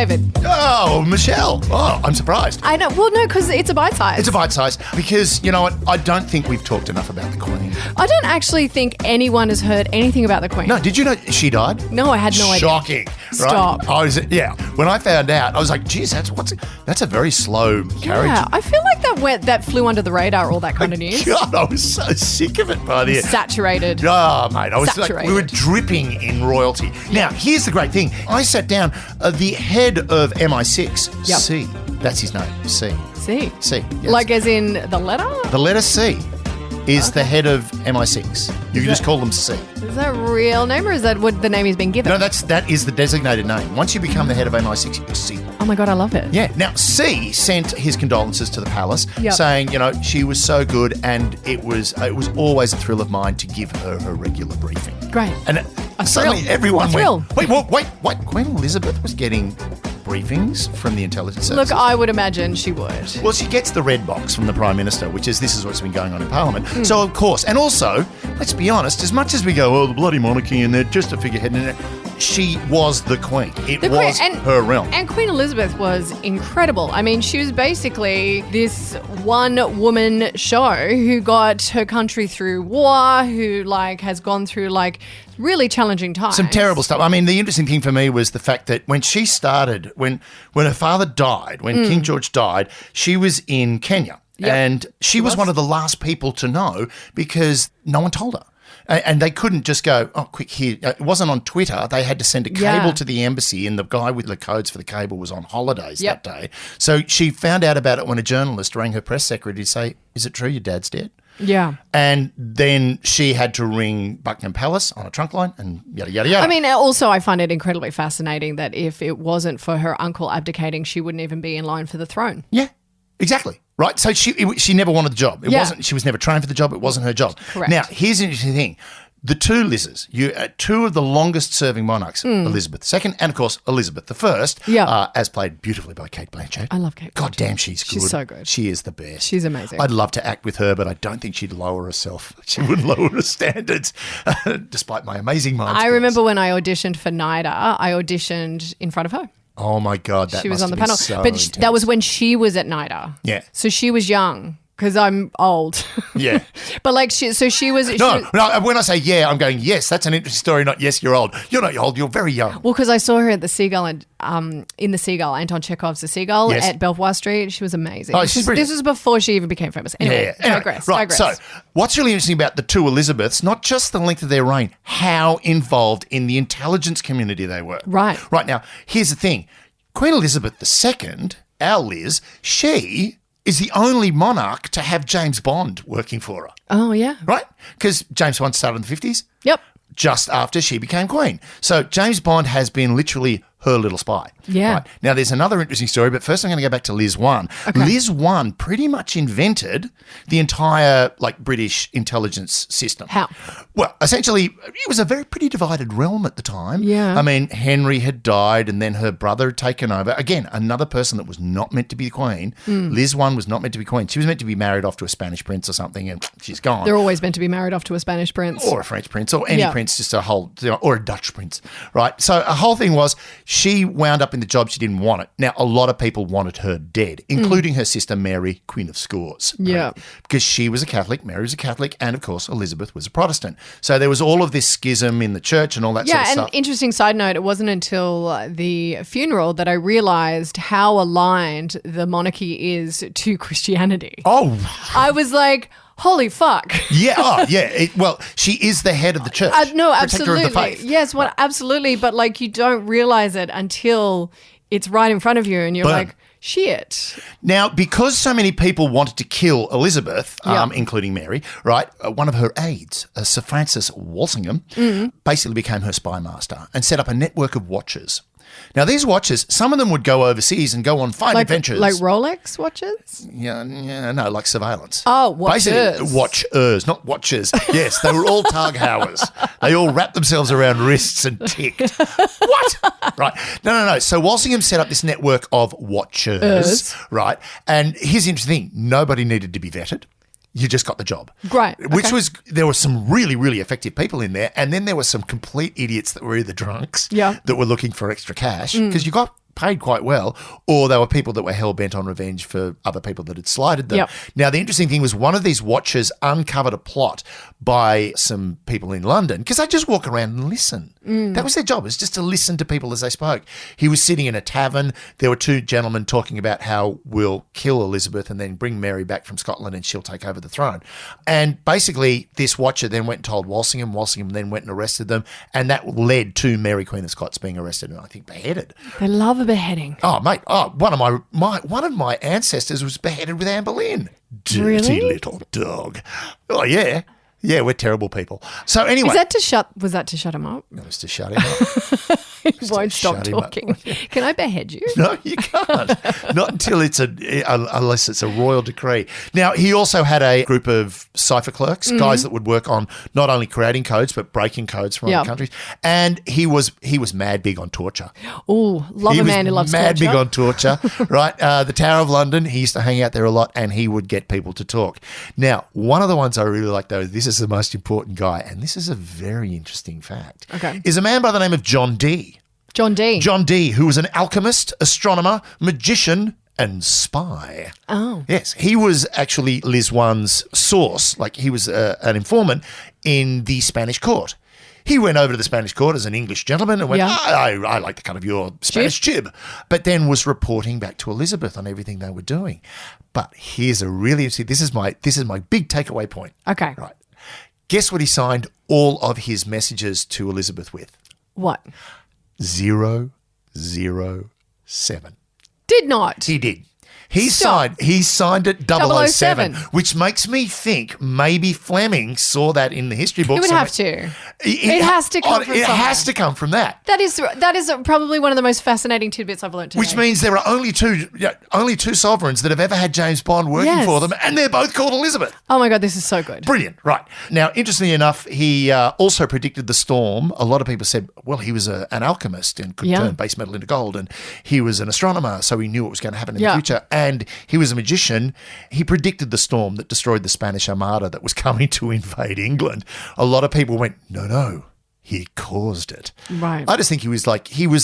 David. Oh, Michelle. Oh, I'm surprised. I know. Well, no, because it's a bite size. It's a bite size because, you know what, I don't think we've talked enough about the Queen. I don't actually think anyone has heard anything about the Queen. No, did you know she died? No, I had no idea. Shocking. Stop. Right? When I found out, I was like, geez, that's a very slow carriage. Yeah, I feel like that flew under the radar, all that kind of news. God, I was so sick of it by the end. Saturated. Oh, mate, I was Saturated. like, we were dripping in royalty. Now, here's the great thing. I sat down, the head of MI6, Yep. C, that's his name, C. C. C, yes. Like as in the letter? The letter C is the head of MI6. You can just call them C. Is that a real name or is that what the name he's been given? No, that is the designated name. Once you become the head of MI6, you're C. Oh my God, I love it. Yeah. Now, C sent his condolences to the palace, Yep. saying, you know, she was so good and it was always a thrill of mine to give her her regular briefing. Great. And A suddenly thrill. everyone A thrill. went, wait. Queen Elizabeth was getting briefings from the intelligence services. Look, I would imagine she would. Well, she gets the red box from the Prime Minister, which is this is what's been going on in Parliament. Hmm. So, of course, and also, let's be honest, as much as we go, oh, the bloody monarchy and they're just a figurehead, and she was the Queen. It The was Queen, her realm. And Queen Elizabeth was incredible. I mean, she was basically this one-woman show who got her country through war, who, has gone through, really challenging times. Some terrible stuff. I mean, the interesting thing for me was the fact that when she started, when her father died, when King George died, she was in Kenya. Yep. And she was one of the last people to know because no one told her. And they couldn't just go, oh, quick, here. It wasn't on Twitter. They had to send a cable to the embassy, and the guy with the codes for the cable was on holidays that day. So she found out about it when a journalist rang her press secretary to say, is it true your dad's dead? Yeah. And then she had to ring Buckingham Palace on a trunk line and yada, yada, yada. I mean, also, I find it incredibly fascinating that if it wasn't for her uncle abdicating, she wouldn't even be in line for the throne. Yeah, exactly. Right. So she never wanted the job. She was never trained for the job. It wasn't her job. Correct. Now, here's an interesting thing. The two Liz's, two of the longest serving monarchs, Elizabeth II and, of course, Elizabeth I, as played beautifully by Kate Blanchett. I love Kate God damn, she's good. She's so good. She is the best. She's amazing. I'd love to act with her, but I don't think she'd lower herself. She wouldn't lower her standards, despite my amazing mind. I remember when I auditioned for NIDA, I auditioned in front of her. Oh, my God. That She was must on the have been panel. so But intense. that was when she was at NIDA. Yeah. So she was young because I'm old. Yeah. But she was... No, when I say yeah, I'm going, yes, that's an interesting story, not yes, you're old. You're not old, you're very young. Well, because I saw her at the Seagull and in the Seagull, Anton Chekhov's The Seagull at Belvoir Street. She was amazing. Oh, she's brilliant. This was before she even became famous. Anyway, digress. Right, so what's really interesting about the two Elizabeths, not just the length of their reign, how involved in the intelligence community they were. Right. Right, now, here's the thing. Queen Elizabeth II, our Liz, she is the only monarch to have James Bond working for her. Oh, yeah. Right? Because James Bond started in the 50s. Yep. Just after she became queen. So James Bond has been literally her little spy. Yeah. Right? Now, there's another interesting story, but first I'm going to go back to Liz I. Okay. Liz I pretty much invented the entire, British intelligence system. How? Well, essentially, it was a very pretty divided realm at the time. Yeah. I mean, Henry had died and then her brother had taken over. Again, another person that was not meant to be the queen. Liz I was not meant to be queen. She was meant to be married off to a Spanish prince or something, and she's gone. They're always meant to be married off to a Spanish prince. Or a French prince, or any prince, just a whole, or a Dutch prince, right? So a whole thing was she wound up in the job, she didn't want it. Now, a lot of people wanted her dead, including her sister Mary, Queen of Scots. Yeah. Right? Because she was a Catholic, Mary was a Catholic, and of course Elizabeth was a Protestant. So there was all of this schism in the church and all that sort of Yeah, stuff. and interesting side note, it wasn't until the funeral that I realised how aligned the monarchy is to Christianity. Oh. I was like, holy fuck. Yeah, well, she is the head of the church. No, protector absolutely. of the faith. Yes, well, absolutely. But you don't realise it until it's right in front of you and you're Boom. like, shit. Now, because so many people wanted to kill Elizabeth, including Mary, right, one of her aides, Sir Francis Walsingham, basically became her spy master and set up a network of watchers. Now, these watchers, some of them would go overseas and go on fine adventures. Like Rolex watches? Yeah, no, like surveillance. Oh, watchers. Basically, watchers, not watchers. Yes, they were all Taghowers. They all wrapped themselves around wrists and ticked. What? Right. No. So Walsingham set up this network of watchers, right? And here's the interesting thing. Nobody needed to be vetted. You just got the job. Right. Which okay. was, there were some really, really effective people in there. And then there were some complete idiots that were either drunks that were looking for extra cash because you got paid quite well, or they were people that were hell-bent on revenge for other people that had slighted them. Yep. Now, the interesting thing was one of these watchers uncovered a plot by some people in London because they just walk around and listen. That was their job, was just to listen to people as they spoke. He was sitting in a tavern. There were two gentlemen talking about how we'll kill Elizabeth and then bring Mary back from Scotland and she'll take over the throne. And basically, this watcher then went and told Walsingham. Walsingham then went and arrested them, and that led to Mary, Queen of Scots, being arrested and I think beheaded. They love a beheading. Oh, mate! Oh, one of my ancestors was beheaded with Anne Boleyn. Dirty Really? little dog. Oh yeah, yeah. We're terrible people. So anyway, Was that to shut him up? it was to shut him up. He won't stop shut him up. talking. Can I behead you? No, you can't. Not until unless it's a royal decree. Now, he also had a group of cipher clerks, guys that would work on not only creating codes but breaking codes from other countries. And he was mad big on torture. Oh, love a man who loves mad torture. big on torture, right? The Tower of London, he used to hang out there a lot, and he would get people to talk. Now, one of the ones I really like, though, this is the most important guy, and this is a very interesting fact, is a man by the name of John Dee. John Dee. John Dee, who was an alchemist, astronomer, magician, and spy. Oh. Yes, he was actually Liz One's source. Like, he was an informant in the Spanish court. He went over to the Spanish court as an English gentleman and went, I like the cut of your Spanish jib, but then was reporting back to Elizabeth on everything they were doing. But here's a really interesting, this is my big takeaway point. Okay. Right. Guess what he signed all of his messages to Elizabeth with? What? 007. Did not. He did. He Stop. signed it 007, 007. which makes me think maybe Fleming saw that in the history books. It would have to. It has to come from It somewhere. has to come from that. That is probably one of the most fascinating tidbits I've learned today. Which means there are only two sovereigns that have ever had James Bond working for them, and they're both called Elizabeth. Oh my God, this is so good. Brilliant, right. Now, interestingly enough, he also predicted the storm. A lot of people said, well, he was an alchemist and could turn base metal into gold, and he was an astronomer, so he knew what was going to happen in the future, and he was a magician. He predicted the storm that destroyed the Spanish Armada that was coming to invade England. A lot of people went, no, he caused it. Right. I just think he was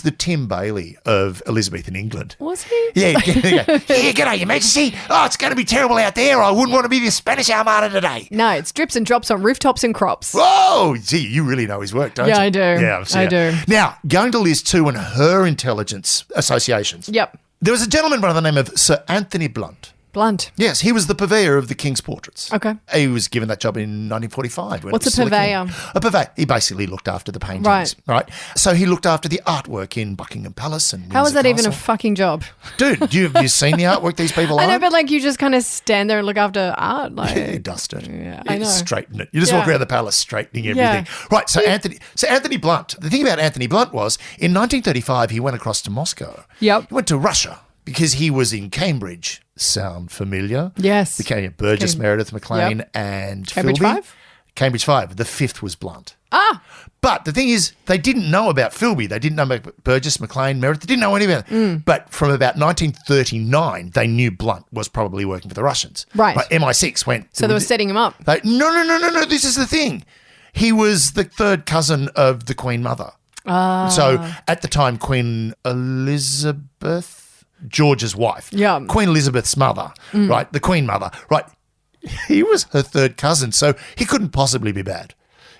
the Tim Bailey of Elizabethan England. Was he? Yeah, g'day, Your Majesty. Oh, it's going to be terrible out there. I wouldn't want to be the Spanish Armada today. No, it's drips and drops on rooftops and crops. Whoa, gee, you really know his work, don't you? Yeah, I do. Yeah, I do. Now, going to Liz 2 and her intelligence associations. Yep. There was a gentleman by the name of Sir Anthony Blunt. Blunt. Yes, he was the purveyor of the King's portraits. Okay. He was given that job in 1945. What's a purveyor? A purveyor. He basically looked after the paintings. Right. So he looked after the artwork in Buckingham Palace and How is Windsor that even a Castle. fucking job? Dude, have you seen the artwork these people I know, own? but like you just kind of stand there and look after art. Like, Yeah, dust it. Yeah, You I know. Straighten it. You just walk around the palace straightening everything. Yeah. Right, so Anthony Blunt. The thing about Anthony Blunt was in 1935 he went across to Moscow. Yep. He went to Russia because he was in Cambridge. Sound familiar? Yes. Became Burgess, Meredith McLean, and Cambridge Philby. 5? Cambridge 5. The fifth was Blunt. Ah. But the thing is, they didn't know about Philby. They didn't know about Burgess, McLean, Meredith. They didn't know any about it. But from about 1939, they knew Blunt was probably working for the Russians. Right. MI6 went. So they were setting him up. No. This is the thing. He was the third cousin of the Queen Mother. So at the time, Queen Elizabeth, George's wife. Yeah. Queen Elizabeth's mother, right? The Queen Mother, right? He was her third cousin, so he couldn't possibly be bad.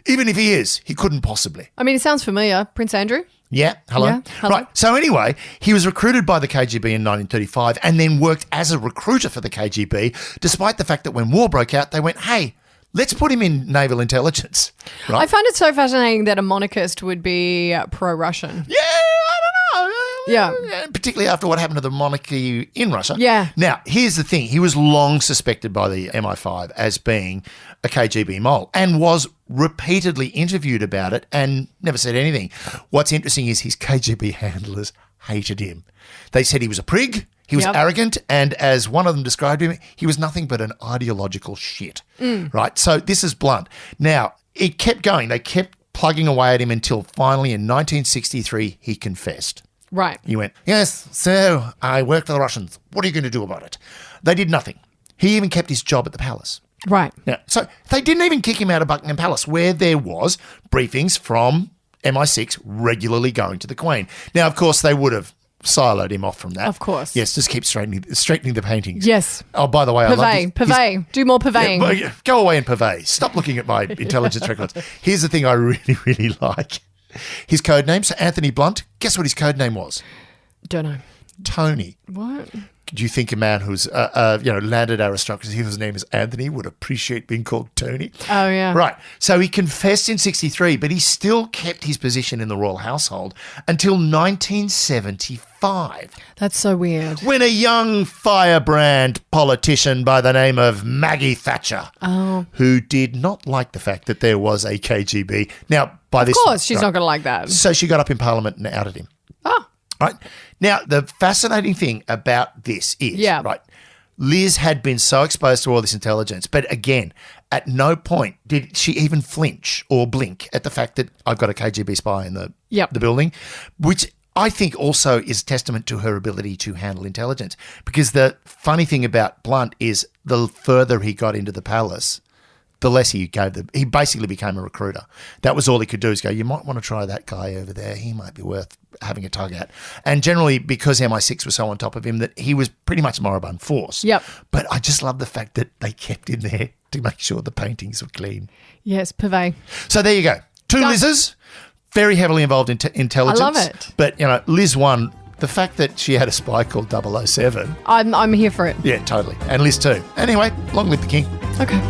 Even if he is, he couldn't possibly. I mean, it sounds familiar. Prince Andrew? Yeah, hello? Yeah, hello. Right, so anyway, he was recruited by the KGB in 1935 and then worked as a recruiter for the KGB, despite the fact that when war broke out, they went, hey, let's put him in naval intelligence. Right? I find it so fascinating that a monarchist would be pro-Russian. Yeah, I don't know. Yeah. Particularly after what happened to the monarchy in Russia. Yeah. Now, here's the thing. He was long suspected by the MI5 as being a KGB mole and was repeatedly interviewed about it and never said anything. What's interesting is his KGB handlers hated him. They said he was a prig, he was arrogant, and as one of them described him, he was nothing but an ideological shit. Right? So this is Blunt. Now, it kept going. They kept plugging away at him until finally in 1963 he confessed. Right. He went, yes, so I work for the Russians. What are you going to do about it? They did nothing. He even kept his job at the palace. Right. Now, so they didn't even kick him out of Buckingham Palace, where there was briefings from MI6 regularly going to the Queen. Now, of course, they would have siloed him off from that. Of course. Yes, just keep straightening the paintings. Yes. Oh, by the way, I love this. Purvey. Do more purveying. Yeah, go away and purvey. Stop looking at my intelligence records. Here's the thing I really, really like. His code name, so Anthony Blunt. Guess what his code name was? Don't know. Tony. What? Do you think a man who's landed aristocracy whose name is Anthony would appreciate being called Tony? Oh, yeah. Right. So he confessed in 63, but he still kept his position in the royal household until 1975. That's so weird. When a young firebrand politician by the name of Maggie Thatcher, who did not like the fact that there was a KGB. Now, of course, she's not going to like that. So she got up in Parliament and outed him. Oh. Right. Now, the fascinating thing about this is, right, Liz had been so exposed to all this intelligence, but again, at no point did she even flinch or blink at the fact that I've got a KGB spy in the building, which I think also is testament to her ability to handle intelligence. Because the funny thing about Blunt is the further he got into the palace, the less he gave them. He basically became a recruiter. That was all he could do is go, you might want to try that guy over there. He might be worth having a tug at. And generally, because MI6 was so on top of him, that he was pretty much moribund force. Yep. But I just love the fact that they kept him there to make sure the paintings were clean. Yes, purvey. So there you go. Two Liz's, very heavily involved in intelligence. I love it. But, Liz 1, the fact that she had a spy called 007. I'm here for it. Yeah, totally. And Liz 2. Anyway, long live the king. Okay.